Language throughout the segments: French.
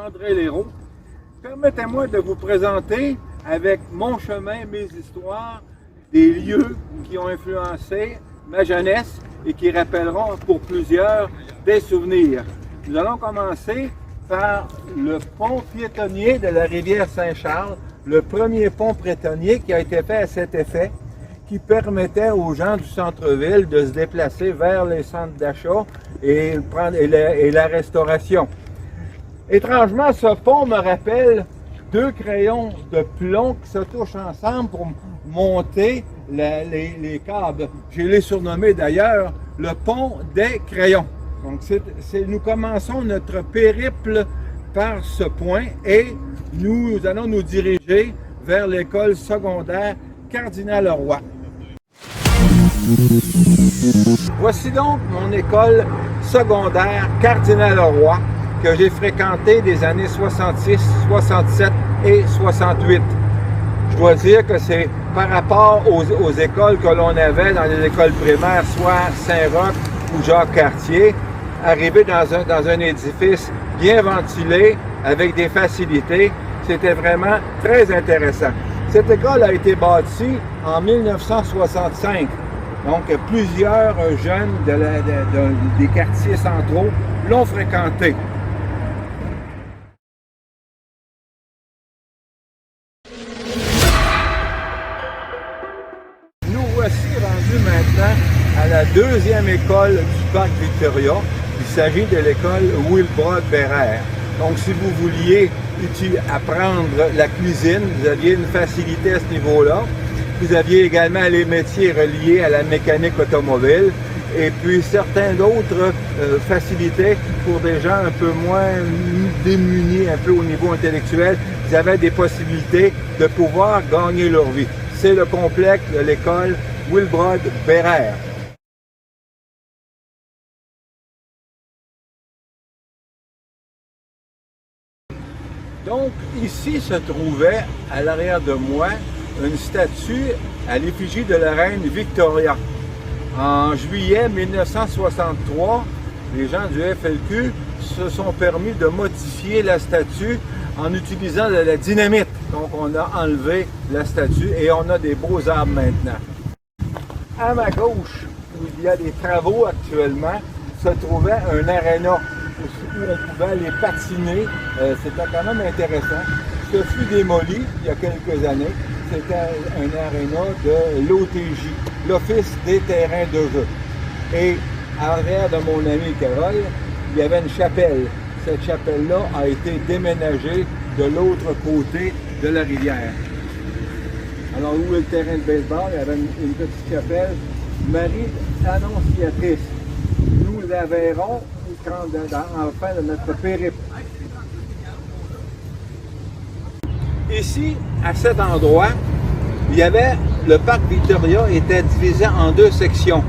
André Léraud. Permettez-moi de vous présenter avec mon chemin, mes histoires, des lieux qui ont influencé ma jeunesse et qui rappelleront pour plusieurs des souvenirs. Nous allons commencer par le pont piétonnier de la rivière Saint-Charles, le premier pont piétonnier qui a été fait à cet effet, qui permettait aux gens du centre-ville de se déplacer vers les centres d'achat et la restauration. Étrangement, ce pont me rappelle deux crayons de plomb qui se touchent ensemble pour monter les câbles. Je l'ai surnommé d'ailleurs le pont des crayons. Donc, nous commençons notre périple par ce point et nous allons nous diriger vers l'école secondaire Cardinal-Leroy. Voici donc mon école secondaire Cardinal-Leroy que j'ai fréquentée des années 66, 67 et 68. Je dois dire que c'est par rapport aux écoles que l'on avait dans les écoles primaires, soit Saint-Roch ou Jacques-Cartier, arriver dans un édifice bien ventilé, avec des facilités, c'était vraiment très intéressant. Cette école a été bâtie en 1965. Donc, plusieurs jeunes des quartiers centraux l'ont fréquentée. Nous voici rendus maintenant à la deuxième école du Parc Victoria. Il s'agit de l'école Wilbrod Bérère. Donc, si vous vouliez apprendre la cuisine, vous aviez une facilité à ce niveau-là. Vous aviez également les métiers reliés à la mécanique automobile et puis certaines autres facilités pour des gens un peu moins démunis, un peu au niveau intellectuel. Ils avaient des possibilités de pouvoir gagner leur vie. C'est le complexe de l'école Wilbrod Bérère. Donc, ici se trouvait, à l'arrière de moi, une statue à l'effigie de la reine Victoria. En juillet 1963, les gens du FLQ se sont permis de modifier la statue en utilisant de la dynamite. Donc, on a enlevé la statue et on a des beaux arbres maintenant. À ma gauche, où il y a des travaux actuellement, se trouvait un aréna où on pouvait aller patiner. C'était quand même intéressant. Ce fut démoli il y a quelques années. C'était un aréna de l'OTJ, l'Office des terrains de jeu. Et à l'arrière de mon ami Carole, il y avait une chapelle. Cette chapelle-là a été déménagée de l'autre côté de la rivière. Alors, où est le terrain de baseball? Il y avait une petite chapelle, Marie Annonciatrice. Nous la verrons en fin de notre périple. Ici, à cet endroit, il y avait, le parc Victoria était divisé en deux sections.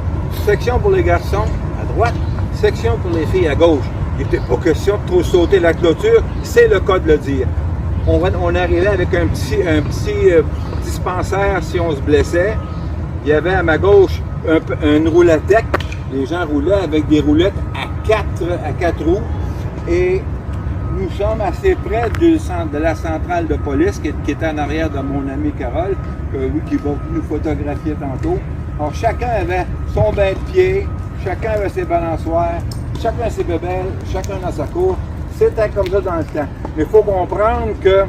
Section pour les garçons à droite, section pour les filles à gauche. Il n'était pas question de trop sauter la clôture, c'est le cas de le dire. On arrivait avec un petit dispensaire si on se blessait. Il y avait à ma gauche une roulatette. Les gens roulaient avec des roulettes à quatre roues. Et nous sommes assez près de la centrale de police qui est en arrière de mon ami Carole, qui va nous photographier tantôt. Alors, chacun avait son bain de pied, chacun avait ses balançoires, chacun ses bébelles, chacun dans sa cour. C'était comme ça dans le temps. Mais il faut comprendre que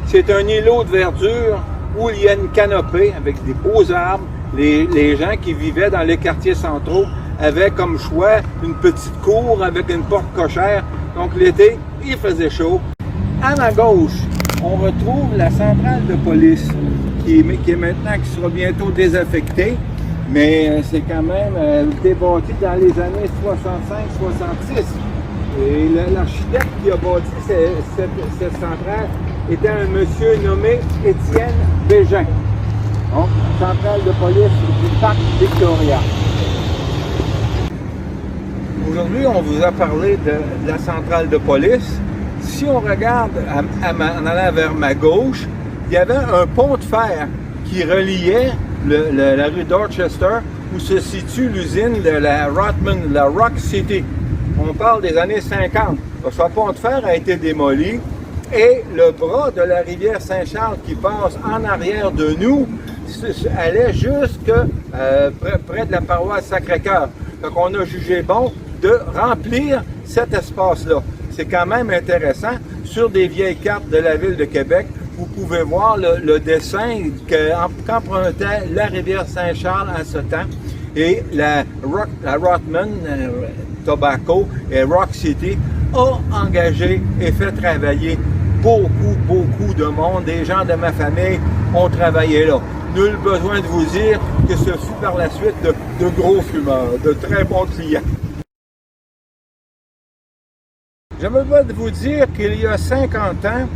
c'est un îlot de verdure où il y a une canopée avec des beaux arbres. Les gens qui vivaient dans les quartiers centraux avaient comme choix une petite cour avec une porte cochère. Donc l'été, il faisait chaud. À ma gauche, on retrouve la centrale de police qui sera bientôt désaffectée. Mais c'est quand même été bâti dans les années 65-66. Et l'architecte qui a bâti cette centrale était un monsieur nommé Étienne Bégin. Donc, centrale de police du Parc Victoria. Aujourd'hui, on vous a parlé de la centrale de police. Si on regarde en allant vers ma gauche, il y avait un pont de fer qui reliait la rue Dorchester où se situe l'usine de la Rock City. On parle des années 50. Son pont de fer a été démoli et le bras de la rivière Saint-Charles qui passe en arrière de nous allait jusque près de la paroisse Sacré-Cœur. Donc on a jugé bon de remplir cet espace-là. C'est quand même intéressant. Sur des vieilles cartes de la ville de Québec, vous pouvez voir le dessin qu'empruntait la rivière Saint-Charles à ce temps. Et la Rothman Tobacco et Rock City a engagé et fait travailler beaucoup de monde. Des gens de ma famille ont travaillé là. Nul besoin de vous dire que ce fut par la suite de gros fumeurs, de très bons clients. Je me dois de vous dire qu'il y a 50 ans,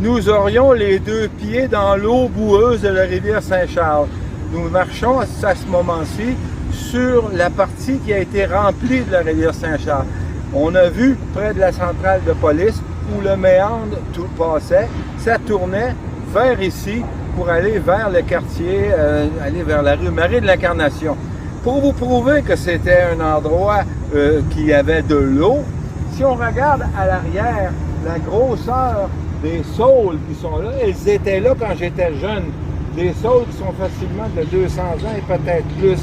nous aurions les 2 pieds dans l'eau boueuse de la rivière Saint-Charles. Nous marchons à ce moment-ci sur la partie qui a été remplie de la rivière Saint-Charles. On a vu près de la centrale de police où le méandre tout passait, ça tournait vers ici pour aller vers le quartier, aller vers la rue Marie de l'Incarnation. Pour vous prouver que c'était un endroit qui avait de l'eau, si on regarde à l'arrière, la grosseur des saules qui sont là, elles étaient là quand j'étais jeune. Des saules qui sont facilement de 200 ans et peut-être plus.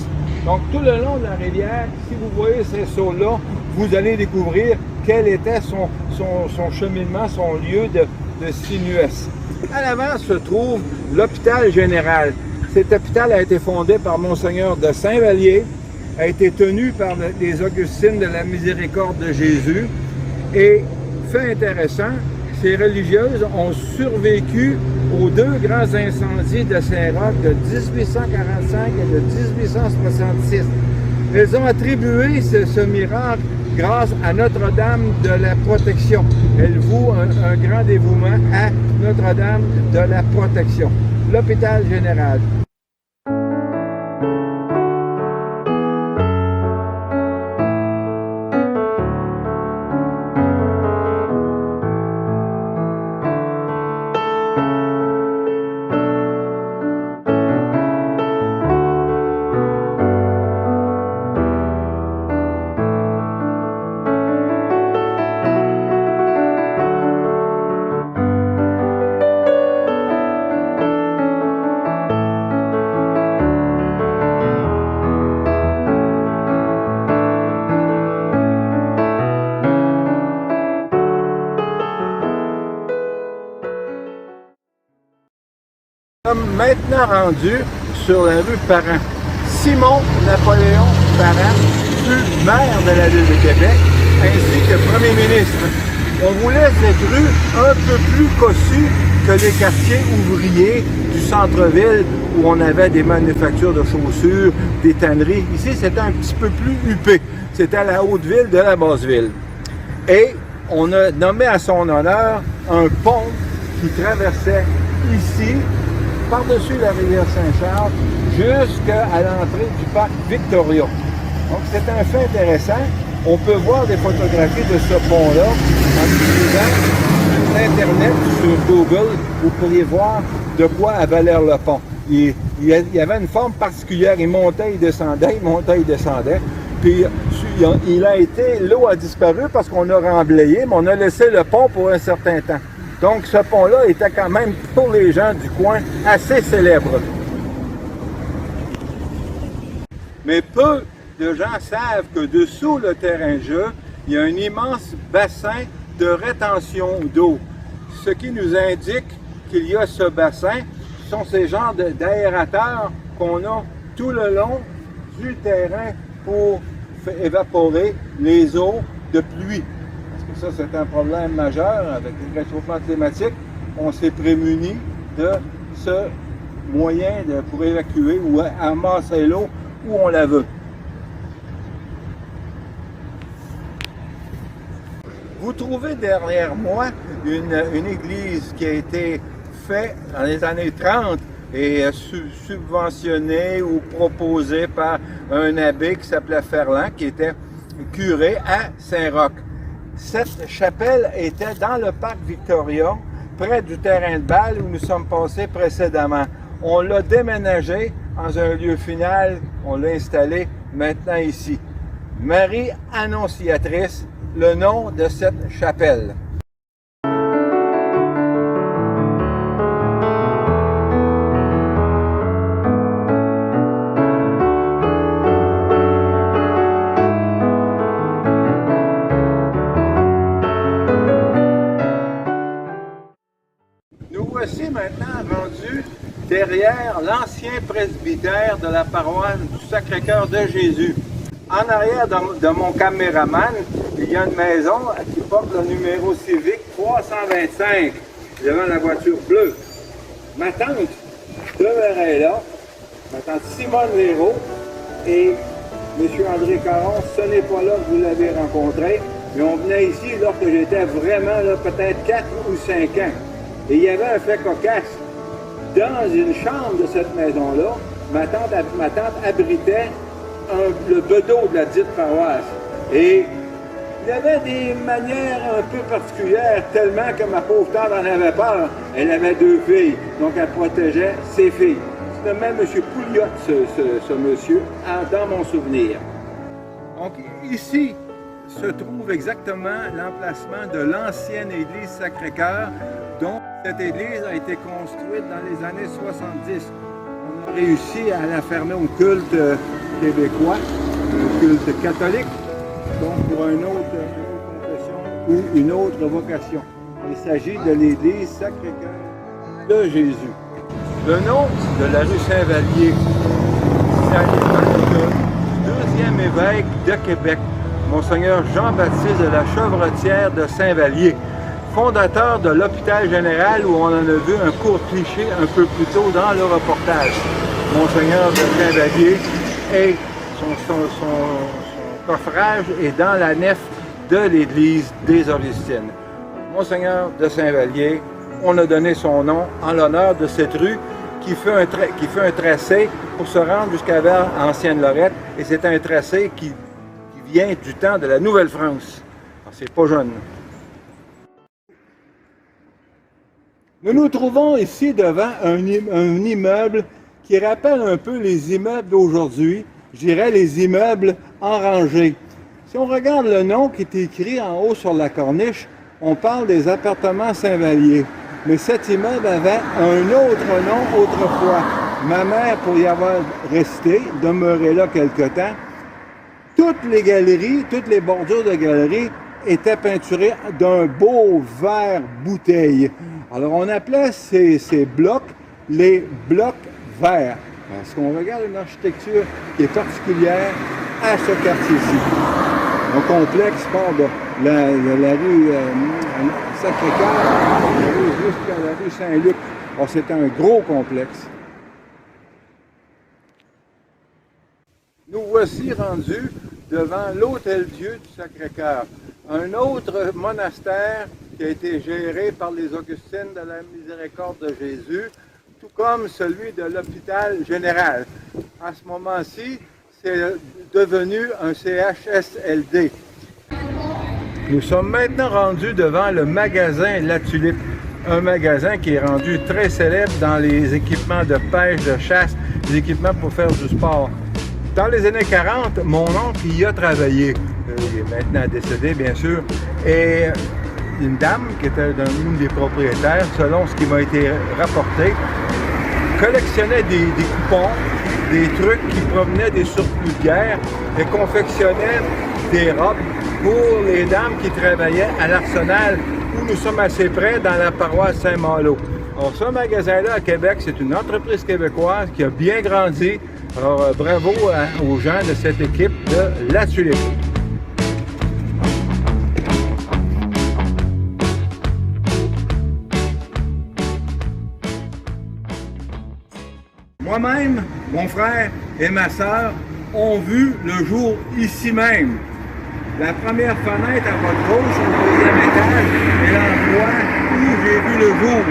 Donc tout le long de la rivière, si vous voyez ces saules-là, vous allez découvrir quel était son cheminement, son lieu de sinuesse. À l'avant se trouve l'hôpital général. Cet hôpital a été fondé par Monseigneur de Saint-Vallier, a été tenu par les Augustines de la Miséricorde de Jésus. Et, fait intéressant, ces religieuses ont survécu aux 2 grands incendies de Saint-Roch de 1845 et de 1866. Elles ont attribué ce miracle grâce à Notre-Dame de la Protection. Elles vouent un grand dévouement à Notre-Dame de la Protection. L'hôpital général. Nous sommes maintenant rendus sur la rue Parent. Simon-Napoléon Parent fut maire de la ville de Québec ainsi que premier ministre. On voulait cette rue un peu plus cossue que les quartiers ouvriers du centre-ville où on avait des manufactures de chaussures, des tanneries. Ici, c'était un petit peu plus huppé. C'était la Haute-Ville de la Basse-Ville. Et on a nommé à son honneur un pont qui traversait ici, par-dessus la rivière Saint-Charles, jusqu'à l'entrée du parc Victoria. Donc c'est un fait intéressant. On peut voir des photographies de ce pont-là en utilisant Internet sur Google. Vous pourriez voir de quoi avait l'air le pont. Il y avait une forme particulière. Il montait, il descendait, il montait, il descendait. Puis l'eau a disparu parce qu'on a remblayé, mais on a laissé le pont pour un certain temps. Donc, ce pont-là était quand même, pour les gens du coin, assez célèbre. Mais peu de gens savent que dessous le terrain de jeu, il y a un immense bassin de rétention d'eau. Ce qui nous indique qu'il y a ce bassin, ce sont ces genres d'aérateurs qu'on a tout le long du terrain pour évaporer les eaux de pluie. Ça, c'est un problème majeur avec le réchauffement climatique. On s'est prémuni de ce moyen pour évacuer ou amasser l'eau où on la veut. Vous trouvez derrière moi une église qui a été faite dans les années 30 et subventionnée ou proposée par un abbé qui s'appelait Ferland, qui était curé à Saint-Roch. Cette chapelle était dans le parc Victoria, près du terrain de balle où nous sommes passés précédemment. On l'a déménagé dans un lieu final, on l'a installé maintenant ici. Marie Annonciatrice le nom de cette chapelle. Nous voici maintenant rendus derrière l'ancien presbytère de la paroisse du Sacré-Cœur de Jésus. En arrière de mon caméraman, il y a une maison qui porte le numéro civique 325, devant la voiture bleue. Ma tante demeurait là, ma tante Simone Léraud, et M. André Caron, ce n'est pas là que vous l'avez rencontré, mais on venait ici lorsque j'étais vraiment là, peut-être 4 ou 5 ans. Et il y avait un fait cocasse. Dans une chambre de cette maison-là, ma tante abritait le bedeau de la dite paroisse. Et il y avait des manières un peu particulières, tellement que ma pauvre tante en avait peur. Elle avait 2 filles, donc elle protégeait ses filles. C'est même M. Pouliot, ce monsieur, dans mon souvenir. Donc ici se trouve exactement l'emplacement de l'ancienne église Sacré-Cœur, dont cette église a été construite dans les années 70. On a réussi à la fermer au culte québécois, au culte catholique, donc pour une autre confession ou une autre vocation. Il s'agit de l'église Sacré-Cœur de Jésus. Le nom de la rue Saint-Vallier, c'est à l'image du deuxième évêque de Québec, Monseigneur Jean-Baptiste de la Chevretière de Saint-Vallier, fondateur de l'hôpital général où on en a vu un court cliché un peu plus tôt dans le reportage. Monseigneur de Saint-Vallier et son coffrage est dans la nef de l'église des Augustines. Monseigneur de Saint-Vallier, on a donné son nom en l'honneur de cette rue qui fait un tracé pour se rendre jusqu'à vers Ancienne-Lorette, et c'est un tracé qui vient du temps de la Nouvelle-France. C'est pas jeune. Nous nous trouvons ici devant un immeuble qui rappelle un peu les immeubles d'aujourd'hui, je dirais les immeubles en rangée. Si on regarde le nom qui est écrit en haut sur la corniche, on parle des appartements Saint-Vallier. Mais cet immeuble avait un autre nom autrefois. Ma mère, pour y avoir resté, demeuré là quelque temps, toutes les galeries, toutes les bordures de galeries étaient peinturées d'un beau vert bouteille. Alors on appelait ces blocs les blocs verts. Parce qu'on regarde une architecture qui est particulière à ce quartier-ci. Un complexe part de la rue Sacré-Cœur jusqu'à la rue Saint-Luc. Alors c'est un gros complexe. Nous voici rendus devant l'Hôtel-Dieu du Sacré-Cœur, un autre monastère qui a été géré par les Augustines de la Miséricorde de Jésus, tout comme celui de l'hôpital général. À ce moment-ci, c'est devenu un CHSLD. Nous sommes maintenant rendus devant le magasin La Tulipe, un magasin qui est rendu très célèbre dans les équipements de pêche, de chasse, des équipements pour faire du sport. Dans les années 40, mon oncle y a travaillé. Il est maintenant décédé, bien sûr. Et une dame qui était une des propriétaires, selon ce qui m'a été rapporté, collectionnait des coupons, des trucs qui provenaient des surplus de guerre et confectionnait des robes pour les dames qui travaillaient à l'Arsenal, où nous sommes assez près, dans la paroisse Saint-Malo. Alors, ce magasin-là à Québec, c'est une entreprise québécoise qui a bien grandi. Alors, bravo aux gens de cette équipe de La Tulipe. Moi-même, mon frère et ma sœur ont vu le jour ici même. La première fenêtre à votre gauche, au deuxième étage, est l'endroit où j'ai vu le jour.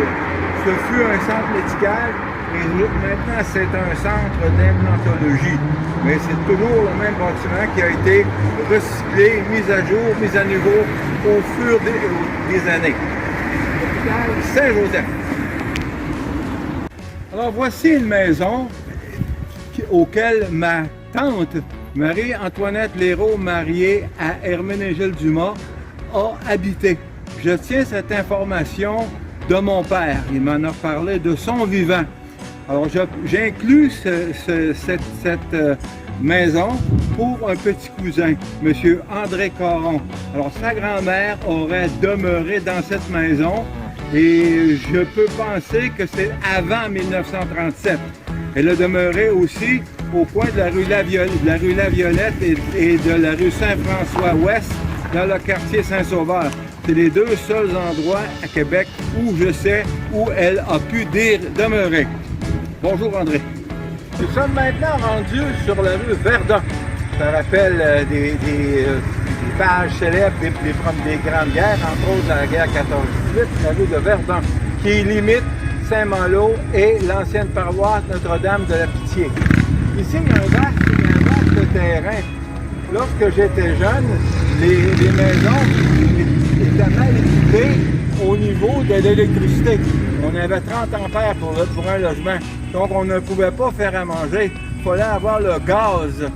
Ce fut un centre médical et maintenant c'est un centre d'implantologie. Mais c'est toujours le même bâtiment qui a été recyclé, mis à jour, mis à niveau au fur des années. L'hôpital Saint-Joseph. Alors voici une maison auquel ma tante Marie-Antoinette Léraud, mariée à Herménégilde Dumas, a habité. Je tiens cette information de mon père. Il m'en a parlé de son vivant. Alors, j'inclus cette maison pour un petit cousin, M. André Caron. Alors, sa grand-mère aurait demeuré dans cette maison et je peux penser que c'est avant 1937. Elle a demeuré aussi au coin de la rue La Violette et de la rue Saint-François-Ouest dans le quartier Saint-Sauveur. C'est les deux seuls endroits à Québec où je sais où elle a pu demeurer. Bonjour André. Nous sommes maintenant rendus sur la rue Verdun. Ça rappelle des pages célèbres des grandes guerres, entre autres la guerre 14-18, la rue de Verdun, qui limite Saint-Malo et l'ancienne paroisse Notre-Dame de la Pitié. Ici, il y a un vaste terrain. Lorsque j'étais jeune, les maisons étaient mal équipées au niveau de l'électricité. On avait 30 ampères pour un logement, donc on ne pouvait pas faire à manger. Il fallait avoir le gaz.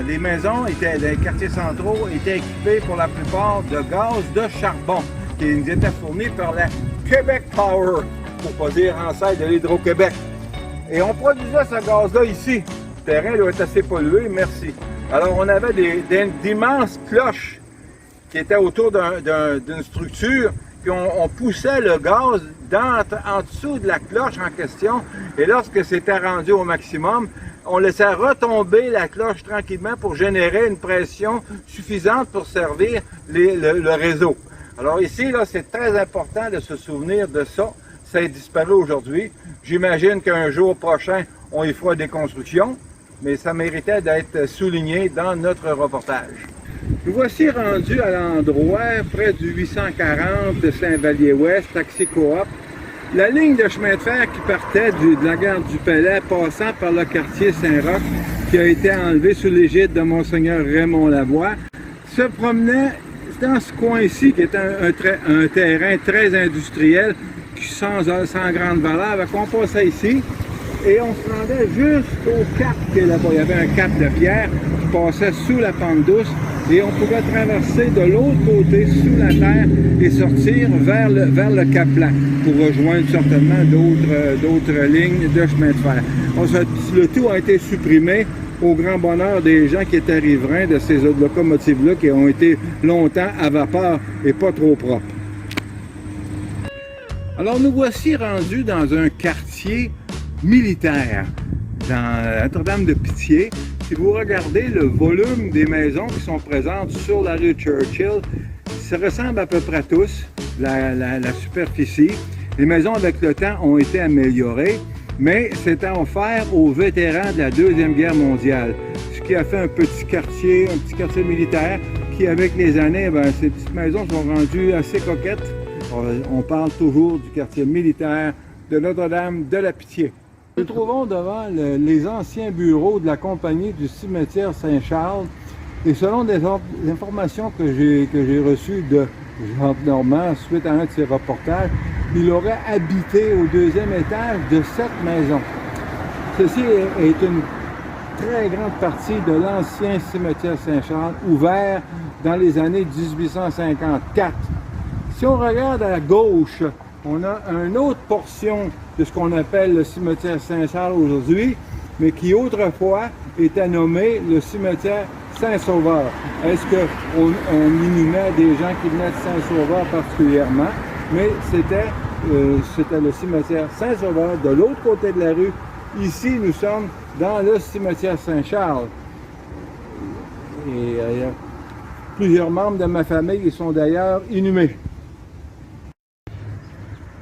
Les maisons les quartiers centraux étaient équipés pour la plupart de gaz de charbon, qui nous était fourni par la Québec Power, pour pas dire ancêtre de l'Hydro-Québec. Et on produisait ce gaz-là ici. Le terrain doit être assez pollué, merci. Alors on avait d'immenses cloches qui étaient autour d'une structure, puis on poussait le gaz en dessous de la cloche en question, et lorsque c'était rendu au maximum, on laissait retomber la cloche tranquillement pour générer une pression suffisante pour servir le réseau. Alors ici, là, c'est très important de se souvenir de ça. Ça a disparu aujourd'hui. J'imagine qu'un jour prochain, on y fera des constructions, mais ça méritait d'être souligné dans notre reportage. Nous voici rendus à l'endroit près du 840 de Saint-Vallier-Ouest, Taxi Coop. La ligne de chemin de fer qui partait de la gare du Palais, passant par le quartier Saint-Roch, qui a été enlevé sous l'égide de Monseigneur Raymond Lavoie, se promenait dans ce coin-ci, qui est un terrain très industriel, sans grande valeur. On passait ici et on se rendait jusqu'au cap qui est là-bas. Il y avait un cap de pierre qui passait sous la pente douce et on pouvait traverser de l'autre côté, sous la terre, et sortir vers le cap plat pour rejoindre certainement d'autres lignes de chemin de fer. Le tout a été supprimé au grand bonheur des gens qui étaient riverains de ces locomotives-là qui ont été longtemps à vapeur et pas trop propres. Alors nous voici rendus dans un quartier militaire, dans Notre-Dame-de-Pitié. Si vous regardez le volume des maisons qui sont présentes sur la rue Churchill, ça ressemble à peu près à tous, la superficie. Les maisons avec le temps ont été améliorées, mais c'était offert aux vétérans de la Deuxième Guerre mondiale, ce qui a fait un petit quartier militaire qui, avec les années, ces petites maisons sont rendues assez coquettes. On parle toujours du quartier militaire de Notre-Dame de la Pitié. Nous nous trouvons devant les anciens bureaux de la compagnie du cimetière Saint-Charles. Et selon des informations que j'ai reçues de Jean Normand suite à un de ses reportages, il aurait habité au deuxième étage de cette maison. Ceci est une très grande partie de l'ancien cimetière Saint-Charles, ouvert dans les années 1854. Si on regarde à gauche, on a une autre portion de ce qu'on appelle le cimetière Saint-Charles aujourd'hui, mais qui autrefois était nommé le cimetière Saint-Sauveur. Est-ce qu'on inhumait des gens qui venaient de Saint-Sauveur particulièrement? Mais c'était le cimetière Saint-Sauveur de l'autre côté de la rue. Ici, nous sommes dans le cimetière Saint-Charles. Et plusieurs membres de ma famille y sont d'ailleurs inhumés.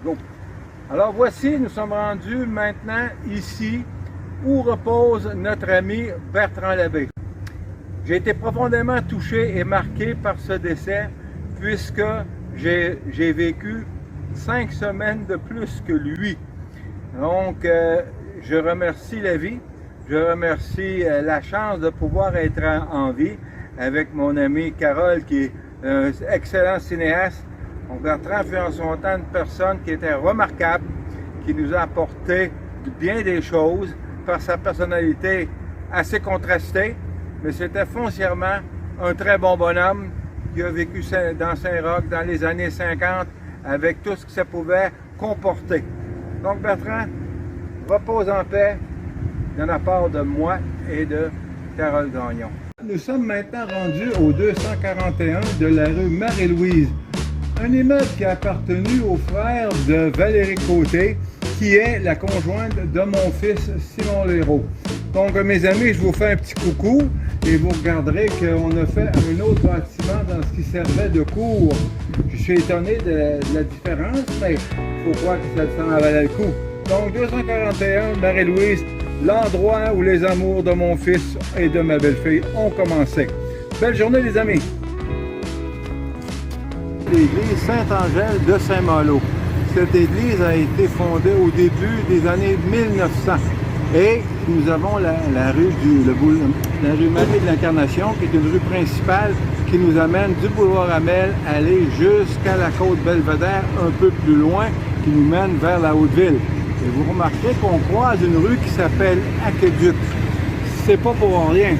Bon. Alors voici, nous sommes rendus maintenant ici où repose notre ami Bertrand Labbé. J'ai été profondément touché et marqué par ce décès puisque j'ai vécu 5 semaines de plus que lui. Donc, je remercie la vie, je remercie la chance de pouvoir être en vie avec mon ami Carole qui est un excellent cinéaste. Donc, Bertrand fut en son temps une personne qui était remarquable, qui nous a apporté bien des choses par sa personnalité assez contrastée, mais c'était foncièrement un très bon bonhomme qui a vécu dans Saint-Roch dans les années 50 avec tout ce que ça pouvait comporter. Donc Bertrand, repose en paix de la part de moi et de Carole Gagnon. Nous sommes maintenant rendus au 241 de la rue Marie-Louise, un immeuble qui a appartenu au frère de Valérie Côté, qui est la conjointe de mon fils Simon Léraud. Donc mes amis, je vous fais un petit coucou et vous regarderez qu'on a fait un autre bâtiment dans ce qui servait de cour. Je suis étonné de la différence, mais il faut croire que ça en valait le coup. Donc 241 Marie-Louise, l'endroit où les amours de mon fils et de ma belle-fille ont commencé. Belle journée les amis! L'église Saint-Angèle de Saint-Malo. Cette église a été fondée au début des années 1900. Et nous avons la rue Marie de l'Incarnation, qui est une rue principale qui nous amène du boulevard Hamel aller jusqu'à la côte Belvédère, un peu plus loin, qui nous mène vers la Haute-Ville. Et vous remarquerez qu'on croise une rue qui s'appelle Aqueduc. C'est pas pour rien.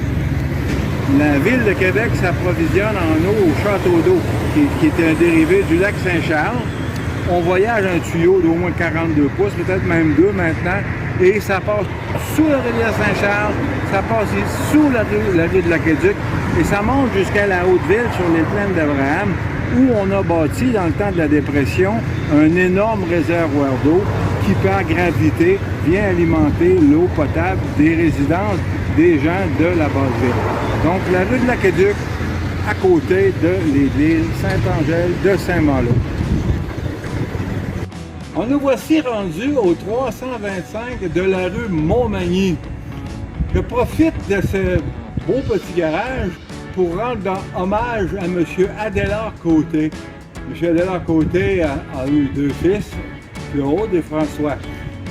La ville de Québec s'approvisionne en eau au château d'eau, qui est un dérivé du lac Saint-Charles. On voyage un tuyau d'au moins 42 pouces, peut-être même 2 maintenant, et ça passe sous la rivière Saint-Charles, ça passe sous la rue de l'Aqueduc, et ça monte jusqu'à la Haute-Ville sur les plaines d'Abraham, où on a bâti, dans le temps de la dépression, un énorme réservoir d'eau qui, par gravité, vient alimenter l'eau potable des résidences des gens de la basse-ville. Donc, la rue de l'Aqueduc, à côté de l'église Saint-Angèle de Saint-Malo. On nous voici rendus au 325 de la rue Montmagny. Je profite de ce beau petit garage pour rendre hommage à M. Adélard Côté. M. Adélard Côté a eu 2 fils, Claude et François.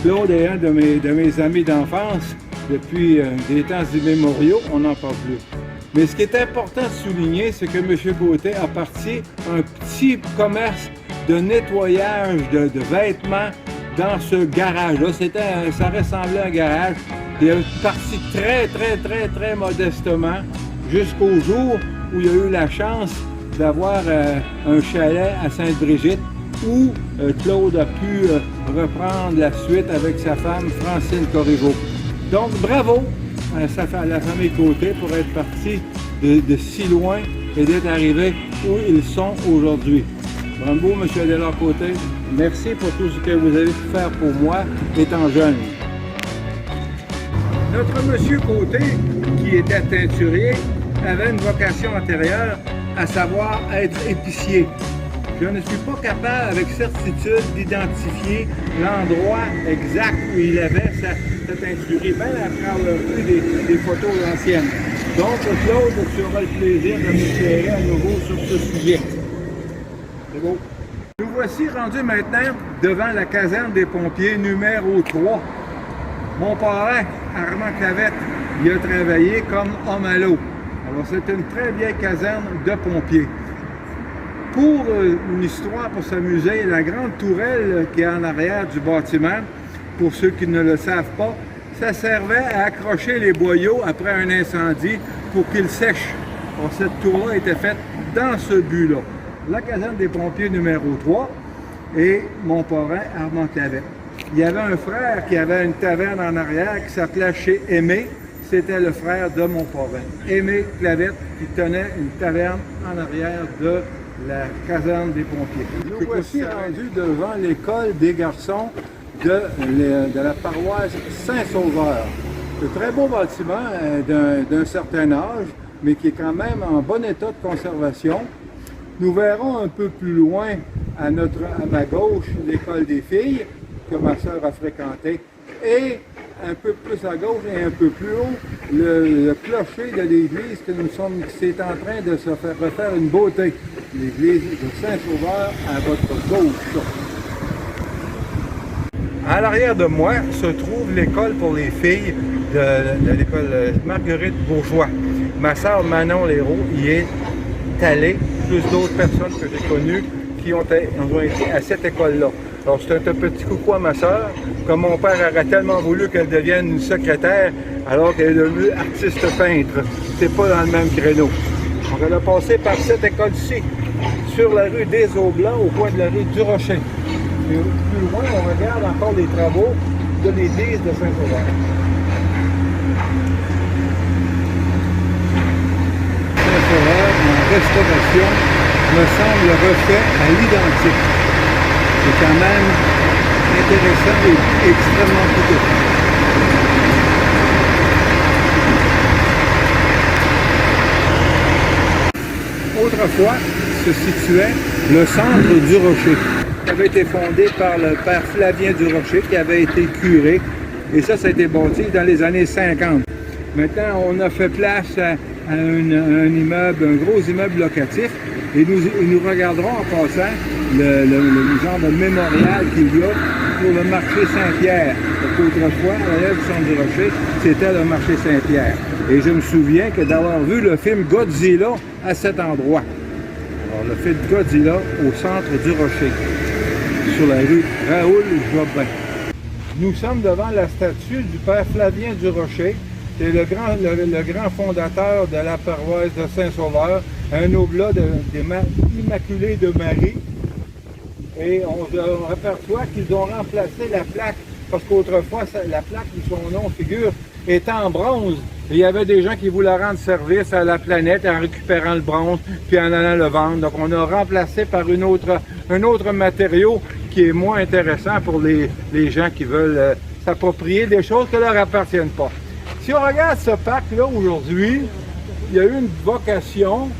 Claude est un de mes amis d'enfance depuis des temps immémoriaux, on n'en parle plus. Mais ce qui est important de souligner, c'est que M. Côté a parti un petit commerce de nettoyage de vêtements dans ce garage-là. Ça ressemblait à un garage. Il est parti très modestement jusqu'au jour où il a eu la chance d'avoir un chalet à Sainte-Brigitte où Claude a pu reprendre la suite avec sa femme Francine Corriveau. Donc bravo à la famille Côté pour être parti de si loin et d'être arrivé où ils sont aujourd'hui. Bravo, M. Adélard Côté. Merci pour tout ce que vous avez pu faire pour moi étant jeune. Notre M. Côté, qui était teinturier, avait une vocation antérieure, à savoir être épicier. Je ne suis pas capable avec certitude d'identifier l'endroit exact où il avait sa teinturerie, même après avoir vu des photos anciennes. Donc, Claude, tu auras le plaisir de m'éclairer à nouveau sur ce sujet. C'est beau. Nous voici rendus maintenant devant la caserne des pompiers numéro 3. Mon parrain, Armand Clavette, il a travaillé comme homme à l'eau. Alors c'est une très vieille caserne de pompiers. Pour une histoire, pour s'amuser, la grande tourelle qui est en arrière du bâtiment, pour ceux qui ne le savent pas, ça servait à accrocher les boyaux après un incendie pour qu'ils sèchent. Alors cette tour-là était faite dans ce but-là. La caserne des pompiers numéro 3 et mon parrain Armand Clavette. Il y avait un frère qui avait une taverne en arrière qui s'appelait chez Aimé. C'était le frère de mon parrain. Aimé Clavette qui tenait une taverne en arrière de la caserne des pompiers. Nous voici rendus devant l'école des garçons de la paroisse Saint-Sauveur. Un très beau bâtiment d'un certain âge, mais qui est quand même en bon état de conservation. Nous verrons un peu plus loin, à ma gauche, l'école des filles, que ma sœur a fréquenté, et un peu plus à gauche et un peu plus haut, le clocher de l'église qui est en train de se faire refaire une beauté. L'église de Saint-Sauveur à votre gauche. À l'arrière de moi se trouve l'école pour les filles de l'école Marguerite Bourgeois. Ma sœur Manon Léraud y est allée, plus d'autres personnes que j'ai connues qui ont été à cette école-là. Donc c'est un petit coucou à ma sœur, comme mon père aurait tellement voulu qu'elle devienne une secrétaire alors qu'elle est devenue artiste peintre. C'est pas dans le même créneau. On va passer par cette école-ci, sur la rue des Eaux-Blancs, au coin de la rue du Rocher. Et plus loin, on regarde encore les travaux de l'église de Saint-Sauveur. Saint-Sauveur, en restauration, me semble refait à l'identique. C'est quand même intéressant et extrêmement coûteux. Autrefois se situait le centre du Rocher, qui avait été fondé par le père Flavien du Rocher, qui avait été curé, et ça a été bâti dans les années 50. Maintenant, on a fait place à un immeuble, un gros immeuble locatif, et nous regarderons en passant le genre de mémorial qu'il y a pour le marché Saint-Pierre. Parce qu'autrefois, à l'arrière du centre du Rocher, c'était le marché Saint-Pierre. Et je me souviens que d'avoir vu le film Godzilla à cet endroit. Alors, le film Godzilla au centre du Rocher, sur la rue Raoul-Jobin. Nous sommes devant la statue du père Flavien du Rocher, qui est le grand fondateur de la paroisse de Saint-Sauveur, un oblat immaculé de Marie. Et on aperçoit qu'ils ont remplacé la plaque, parce qu'autrefois, la plaque où son nom figure était en bronze. Et il y avait des gens qui voulaient rendre service à la planète en récupérant le bronze, puis en allant le vendre. Donc on a remplacé par un autre matériau qui est moins intéressant pour les gens qui veulent s'approprier des choses qui ne leur appartiennent pas. Si on regarde ce parc-là aujourd'hui, il y a eu une vocation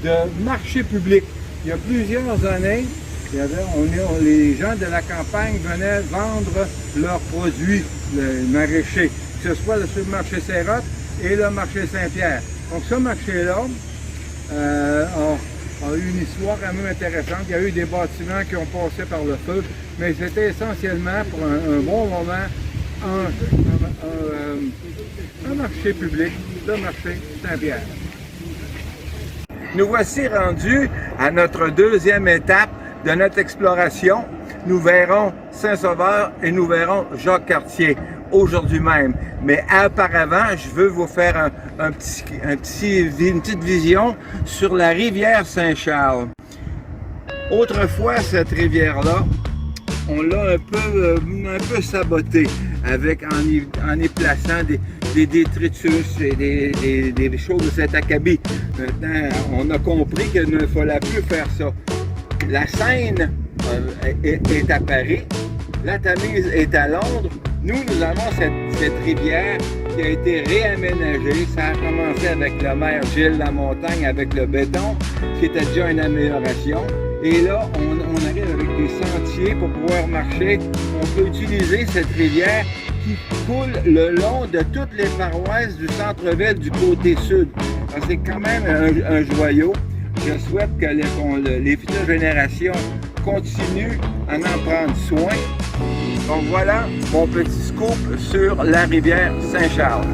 de marché public. Il y a plusieurs années, les gens de la campagne venaient vendre leurs produits maraîchers, que ce soit le marché Saint-Roch et le marché Saint-Pierre. Donc ce marché-là a eu une histoire quand même intéressante. Il y a eu des bâtiments qui ont passé par le feu, mais c'était essentiellement pour un bon moment un marché public, le marché Saint-Pierre. Nous voici rendus à notre deuxième étape de notre exploration. Nous verrons Saint-Sauveur et nous verrons Jacques-Cartier aujourd'hui même. Mais auparavant, je veux vous faire une petite vision sur la rivière Saint-Charles. Autrefois, cette rivière-là, on l'a un peu sabotée en y plaçant des détritus et des choses de cet acabit. Maintenant, on a compris qu'il ne fallait plus faire ça. La Seine est à Paris, la Tamise est à Londres. Nous avons cette rivière qui a été réaménagée. Ça a commencé avec le maire Gilles Lamontagne, avec le béton, qui était déjà une amélioration. Et là, on arrive avec des sentiers pour pouvoir marcher. On peut utiliser cette rivière qui coule le long de toutes les paroisses du centre-ville du côté sud. C'est quand même un joyau. Je souhaite que les futures générations continuent à en prendre soin. Donc voilà mon petit scoop sur la rivière Saint-Charles.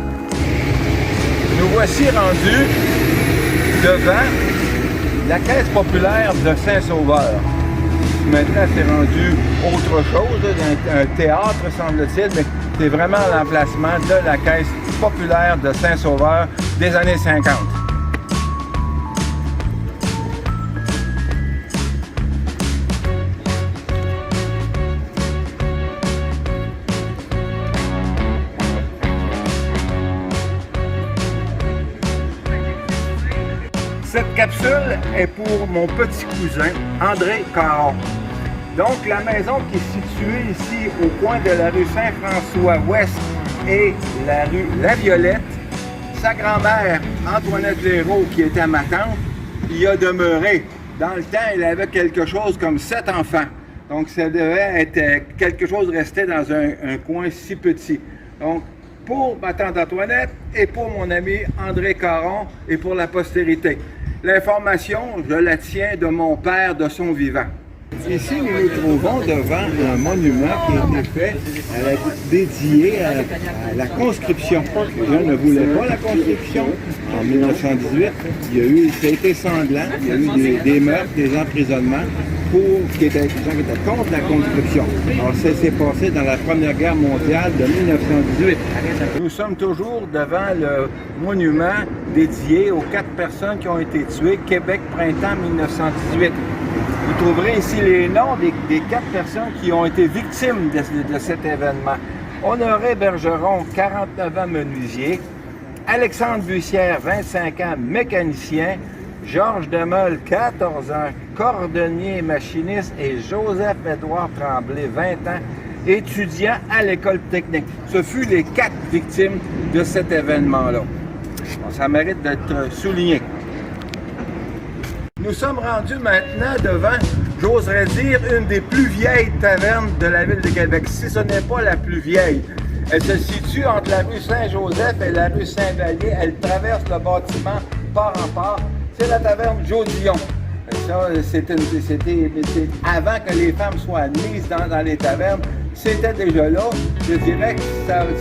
Nous voici rendus devant la caisse populaire de Saint-Sauveur. Maintenant, c'est rendu autre chose, un théâtre semble-t-il, mais c'est vraiment l'emplacement de la caisse populaire de Saint-Sauveur des années 50. Cette capsule est pour mon petit cousin, André Caron. Donc, la maison qui est située ici au coin de la rue Saint-François-Ouest et la rue La Violette, sa grand-mère, Antoinette Léraud, qui était ma tante, y a demeuré. Dans le temps, elle avait quelque chose comme 7 enfants. Donc, ça devait être quelque chose restait dans un coin si petit. Donc, pour ma tante Antoinette et pour mon ami André Caron et pour la postérité. L'information, je la tiens de mon père de son vivant. Ici, nous nous trouvons devant un monument qui a été fait, dédié à la conscription. Les gens ne voulaient pas la conscription. En 1918, ça a été sanglant. Il y a eu des meurtres, des emprisonnements. des gens qui étaient contre la conscription. Alors ça s'est passé dans la Première Guerre mondiale de 1918. Nous sommes toujours devant le monument dédié aux 4 personnes qui ont été tuées, Québec Printemps 1918. Vous trouverez ici les noms des 4 personnes qui ont été victimes de cet événement. Honoré Bergeron, 49 ans, menuisier. Alexandre Bussière, 25 ans, mécanicien. Georges Demeule, 14 ans, cordonnier, machiniste. Et Joseph-Édouard Tremblay, 20 ans, étudiant à l'école technique. Ce fut les 4 victimes de cet événement-là. Bon, ça mérite d'être souligné. Nous sommes rendus maintenant devant, j'oserais dire, une des plus vieilles tavernes de la ville de Québec, si ce n'est pas la plus vieille. Elle se situe entre la rue Saint-Joseph et la rue Saint-Vallier. Elle traverse le bâtiment part en part. C'est la taverne Jodillon. Ça, c'était avant que les femmes soient admises dans les tavernes. C'était déjà là. Je dirais que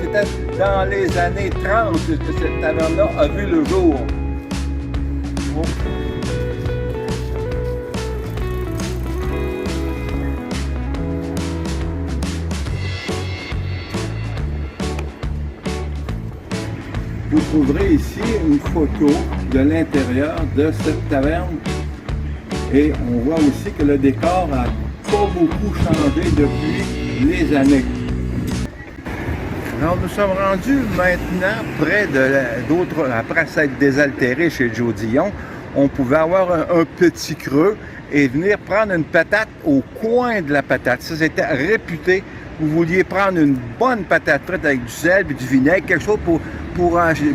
c'était dans les années 30 que cette taverne-là a vu le jour. Oh. Vous trouverez ici une photo de l'intérieur de cette taverne et on voit aussi que le décor n'a pas beaucoup changé depuis les années. Alors nous sommes rendus maintenant près d'autres, après s'être désaltéré chez Jodillon, on pouvait avoir un petit creux et venir prendre une patate au coin de la patate. Ça, c'était réputé. Vous vouliez prendre une bonne patate frite avec du sel et du vinaigre, quelque chose pour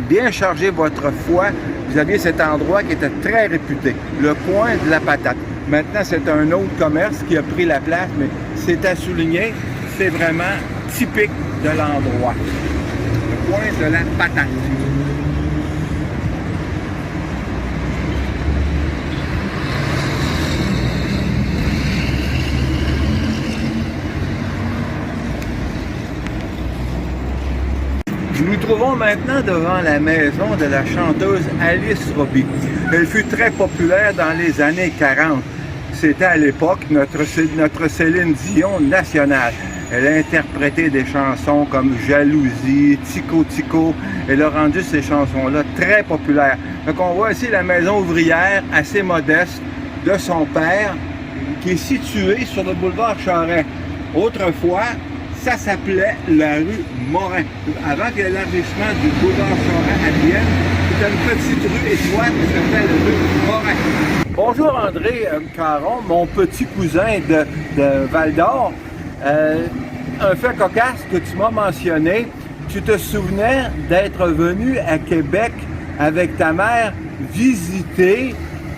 bien charger votre foie. Vous aviez cet endroit qui était très réputé, le coin de la patate. Maintenant, c'est un autre commerce qui a pris la place, mais c'est à souligner, c'est vraiment typique de l'endroit. Le coin de la patate. Nous nous trouvons maintenant devant la maison de la chanteuse Alice Robbie. Elle fut très populaire dans les années 40. C'était à l'époque notre Céline Dion nationale. Elle a interprété des chansons comme Jalousie, Tico Tico. Elle a rendu ces chansons-là très populaires. Donc on voit ici la maison ouvrière assez modeste de son père qui est située sur le boulevard Charest. Autrefois, ça s'appelait la rue Morin. Avant que l'élargissement du boulevard Charest advienne, c'était une petite rue étroite qui s'appelait la rue Morin. Bonjour André Caron, mon petit cousin de Val-d'Or. Un fait cocasse que tu m'as mentionné, tu te souvenais d'être venu à Québec avec ta mère visiter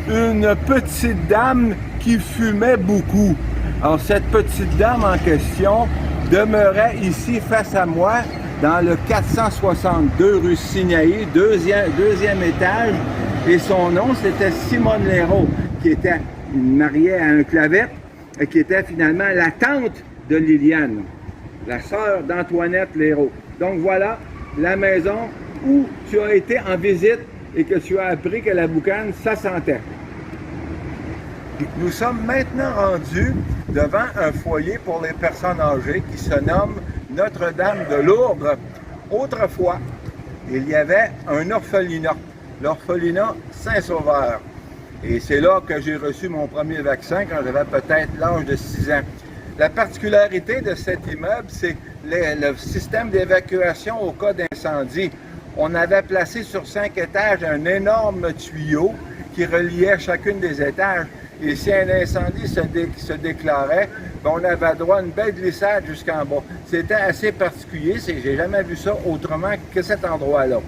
une petite dame qui fumait beaucoup. Alors cette petite dame en question demeurait ici face à moi dans le 462 rue Sinaï, deuxième étage, et son nom c'était Simone Léraud, qui était mariée à un Clavette et qui était finalement la tante de Liliane, la sœur d'Antoinette Léraud. Donc voilà la maison où tu as été en visite et que tu as appris que la boucane, ça sentait. Nous sommes maintenant rendus devant un foyer pour les personnes âgées qui se nomme Notre-Dame de Lourdes. Autrefois, il y avait un orphelinat, l'orphelinat Saint-Sauveur. Et c'est là que j'ai reçu mon premier vaccin quand j'avais peut-être l'âge de 6 ans. La particularité de cet immeuble, c'est le système d'évacuation au cas d'incendie. On avait placé sur 5 étages un énorme tuyau qui reliait chacune des étages. Et si un incendie se déclarait, ben on avait droit à une belle glissade jusqu'en bas. C'était assez particulier, j'ai jamais vu ça autrement que cet endroit-là.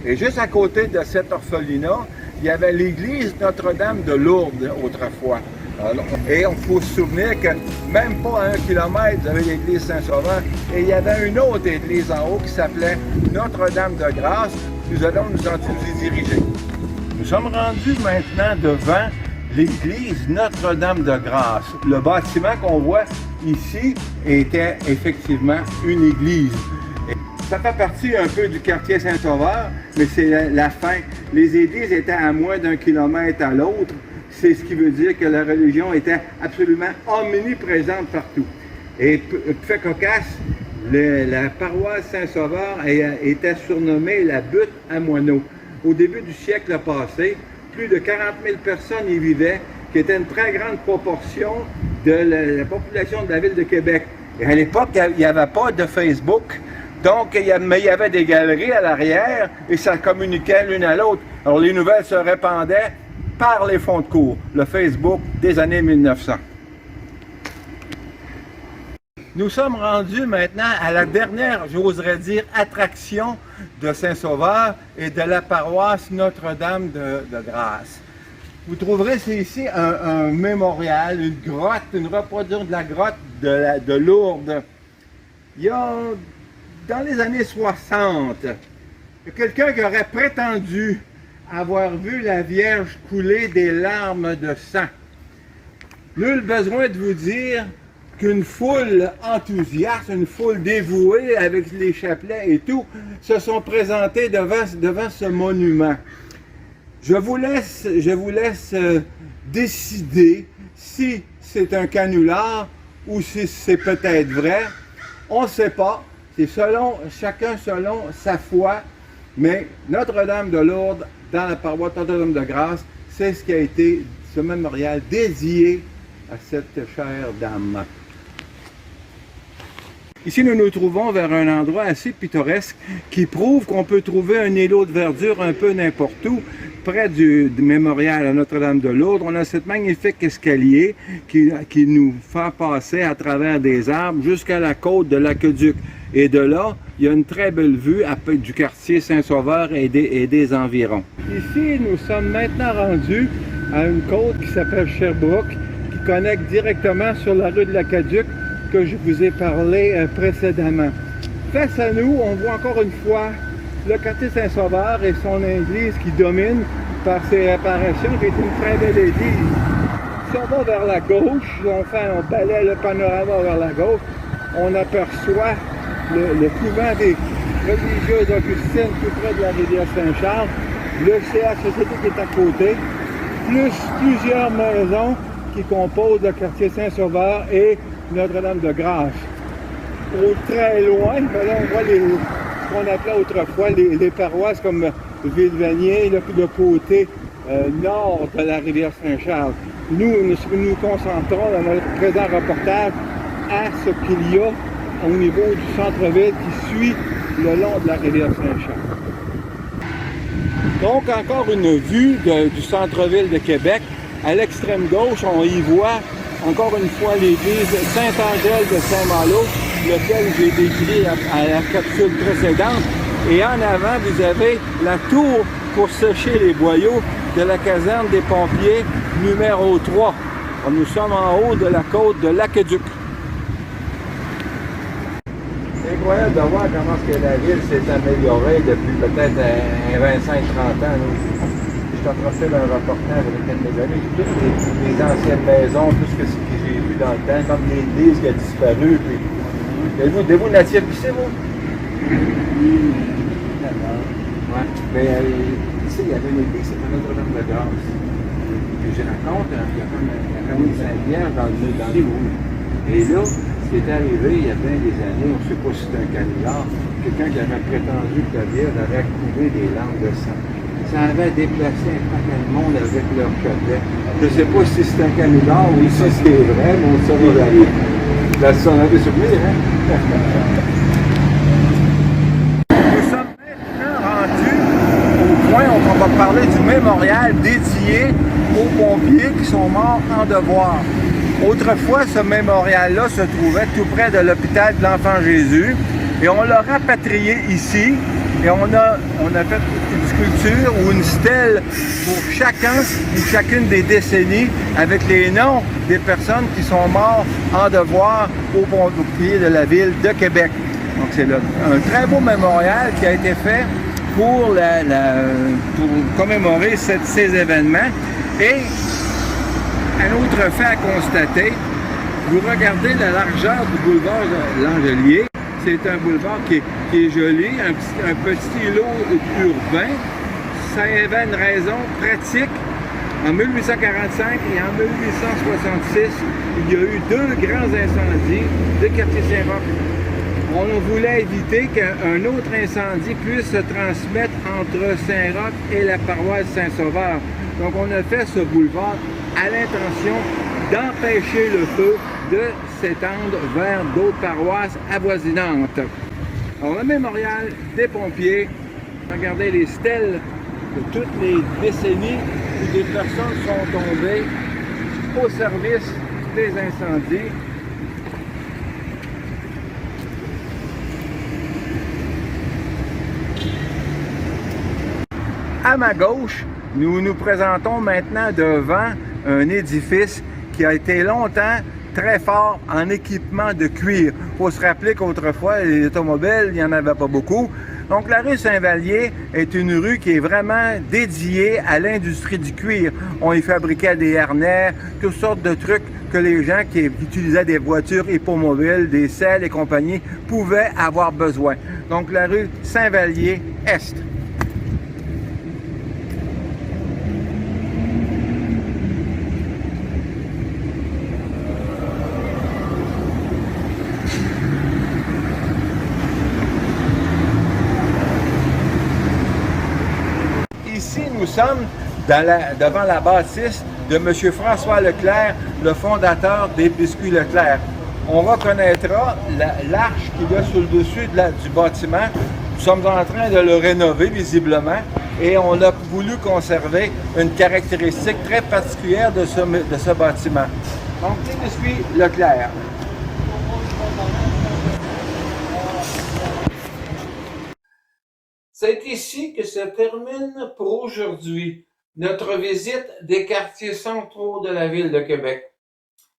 Et juste à côté de cet orphelinat, il y avait l'église Notre-Dame de Lourdes autrefois. Alors, et il faut se souvenir que même pas à 1 kilomètre, vous avez l'église Saint-Sauveur, et il y avait une autre église en haut qui s'appelait Notre-Dame de Grâce. Nous allons nous y diriger. Nous sommes rendus maintenant devant l'église Notre-Dame de Grâce. Le bâtiment qu'on voit ici était effectivement une église. Et ça fait partie un peu du quartier Saint-Sauveur, mais c'est la fin. Les églises étaient à moins d'1 kilomètre à l'autre. c'est ce qui veut dire que la religion était absolument omniprésente partout. Et fait cocasse, la paroisse Saint-Sauveur était surnommée la butte à moineaux. Au début du siècle passé, plus de 40 000 personnes y vivaient, qui était une très grande proportion de la population de la ville de Québec. Et à l'époque, il n'y avait pas de Facebook, donc mais il y avait des galeries à l'arrière et ça communiquait l'une à l'autre. Alors les nouvelles se répandaient par les fonds de cours, le Facebook des années 1900. Nous sommes rendus maintenant à la dernière, j'oserais dire, attraction de Saint-Sauveur et de la paroisse Notre-Dame de Grâce. Vous trouverez ici un mémorial, une grotte, une reproduction de la grotte de Lourdes. Il y a, dans les années 60, il y a quelqu'un qui aurait prétendu avoir vu la Vierge couler des larmes de sang. Nul besoin de vous dire qu'une foule enthousiaste, une foule dévouée avec les chapelets et tout, se sont présentés devant ce monument. Je vous laisse décider si c'est un canular ou si c'est peut-être vrai. On ne sait pas. C'est chacun selon sa foi. Mais Notre-Dame de Lourdes, dans la paroisse Notre-Dame de Grâce, c'est ce qui a été ce mémorial dédié à cette chère dame. Ici, nous nous trouvons vers un endroit assez pittoresque qui prouve qu'on peut trouver un îlot de verdure un peu n'importe où, près du mémorial à Notre-Dame de Lourdes. On a cette magnifique escalier qui nous fait passer à travers des arbres jusqu'à la côte de l'Aqueduc. Et de là, il y a une très belle vue du quartier Saint-Sauveur et des environs. Ici, nous sommes maintenant rendus à une côte qui s'appelle Sherbrooke, qui connecte directement sur la rue de l'Aqueduc que je vous ai parlé précédemment. Face à nous, on voit encore une fois le quartier Saint-Sauveur et son église qui domine par ses réparations, qui est une très belle église. Si on va vers la gauche, on balaie le panorama vers la gauche, on aperçoit le couvent des religieuses augustines tout près de la rivière Saint-Charles, le CHSCT qui est à côté, plus plusieurs maisons qui composent le quartier Saint-Sauveur et Notre-Dame de Grâce. Au très loin, là, on voit ce qu'on appelait autrefois les paroisses comme Ville-Vanier, le côté nord de la rivière Saint-Charles. Nous nous concentrons dans notre présent reportage à ce qu'il y a au niveau du centre-ville qui suit le long de la rivière Saint-Charles. Donc, encore une vue du centre-ville de Québec. À l'extrême gauche, on y voit encore une fois l'église Saint-Angèle de Saint-Malo, lequel j'ai décrit à la capsule précédente. Et en avant, vous avez la tour pour sécher les boyaux de la caserne des pompiers numéro 3. Nous sommes en haut de la côte de l'Aqueduc. C'est incroyable de voir comment la ville s'est améliorée depuis peut-être 25-30 ans. Je suis en train de faire un reportage avec un de mes amis. Toutes les anciennes maisons, tout ce que j'ai vu dans le temps, comme l'église qui a disparu. Êtes-vous natif ici, vous? Ouais. Mais ici, il y avait une église, c'était Notre-Dame de Grâce. Puis je raconte, il y a comme une Sainte-Vierge dans le lit. Et là, ce qui est arrivé il y a bien des années, on ne sait pas si c'était un canular, quelqu'un qui avait prétendu que la Vierge avait coulé des langues de sang. Ça avait déplacé un paquet de monde avec leur chapelet. Je ne sais pas si c'est un canular ou si c'est vrai, mais on ne saura jamais. La sonnerie de souvenir, hein? Nous sommes maintenant rendus au point où on va parler du mémorial dédié aux pompiers qui sont morts en devoir. Autrefois, ce mémorial-là se trouvait tout près de l'hôpital de l'Enfant Jésus et on l'a rapatrié ici. Et on a fait une sculpture ou une stèle pour chacun ou chacune des décennies avec les noms des personnes qui sont mortes en devoir aux pompiers de la ville de Québec. Donc c'est un très beau mémorial qui a été fait pour commémorer ces événements. Et un autre fait à constater, vous regardez la largeur du boulevard de Langelier. C'est un boulevard qui est joli, un petit îlot urbain. Ça avait une raison pratique. En 1845 et en 1866, il y a eu deux grands incendies de quartier Saint-Roch. On voulait éviter qu'un autre incendie puisse se transmettre entre Saint-Roch et la paroisse Saint-Sauveur. Donc on a fait ce boulevard à l'intention d'empêcher le feu de s'étendre vers d'autres paroisses avoisinantes. Alors, le mémorial des pompiers, regardez les stèles de toutes les décennies où des personnes sont tombées au service des incendies. À ma gauche, nous nous présentons maintenant devant un édifice qui a été longtemps très fort en équipement de cuir. Il faut se rappeler qu'autrefois, les automobiles, il n'y en avait pas beaucoup. Donc, la rue Saint-Vallier est une rue qui est vraiment dédiée à l'industrie du cuir. On y fabriquait des harnais, toutes sortes de trucs que les gens qui utilisaient des voitures hippomobiles, des selles et compagnie, pouvaient avoir besoin. Donc, la rue Saint-Vallier-Est. Ici, nous sommes devant la bâtisse de M. François Leclerc, le fondateur des Biscuits Leclerc. On reconnaîtra l'arche qu'il y a sur le dessus du bâtiment. Nous sommes en train de le rénover visiblement et on a voulu conserver une caractéristique très particulière de ce bâtiment. Donc, les Biscuits Leclerc. C'est ici que se termine pour aujourd'hui notre visite des quartiers centraux de la ville de Québec.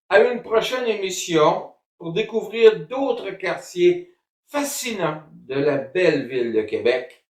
À une prochaine émission pour découvrir d'autres quartiers fascinants de la belle ville de Québec.